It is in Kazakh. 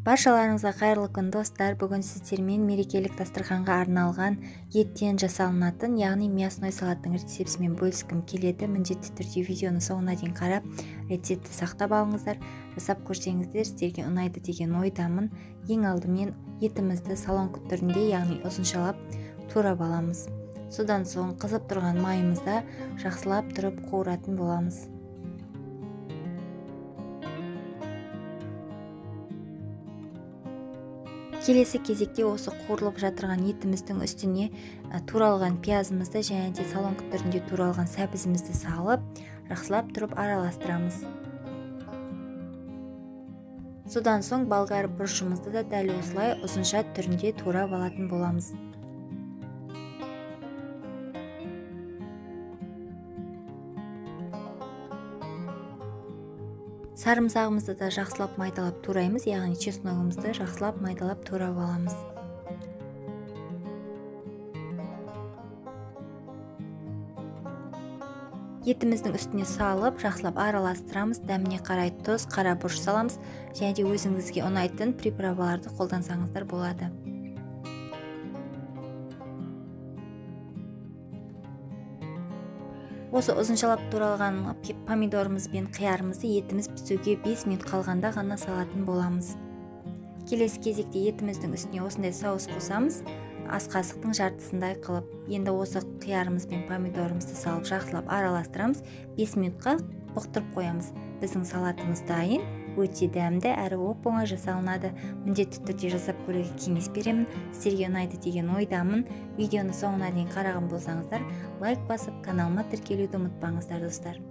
Баршаларыңызға қайырлы күн достар. Бүгін сіздермен мерекелік дастарханға арналған еттен жасалынатын, яғни мясной салаттың рецептімен бөліскім келеді. Міндетті түрде видеоны соңына дейін қарап, рецепті сақтап алыңыздар. Жасап көрсеңіздер, сіздерге ұнайды деген ойдамын. Ең алдымен етімізді салон түрінде, яғни ұзыншалап турап аламыз. Содан соң қызып тұрған майымызда жақсылап тұрып қуыратын боламыз. Келесі кезекте осы қуырылып жатырған етіміздің үстіне туралған пиязымызды және де салон түрінде туралған сәбізімізді салып, жақсылап тұрып араластырамыз. Содан соң болгар бұрышымызды да дәл осылай ұзынша түрінде турап алатын боламыз. Сарымсағымызды да жақсылап майдалап тураймыз, яғни чесногымызды жақсылап майдалап турап аламыз. Етіміздің үстіне салып, жақсылап араластырамыз. Дәміне қарай тұз, қара бұрыш саламыз, және де өзіңізге ұнайтын приправаларды қолдансаңыздар болады. Осы ұзыншалап туралған помидорымыз бен қиярымызды етіміз пісуге 5 минут қалғанда ғана салатын боламыз. Келесі кезекте етіміздің үстіне осындай соус қосамыз, ас қасықтың жартысындай қылып. Енді осы қиярымыз бен помидорымызды салып жақсылап араластырамыз, 5 минутқа бұқтырып қоямыз. Біздің салатымыз дайын, өте дәмді әрі оп-оңай жасалынады. Міндетті түрде жасап көруге кеңес беремін. Сіздерге ұнайды деген ойдамын. Видеоны соңына дейін қараған болсаңыздар, лайк басып, каналыма тіркелуді ұмытпаңыздар достар.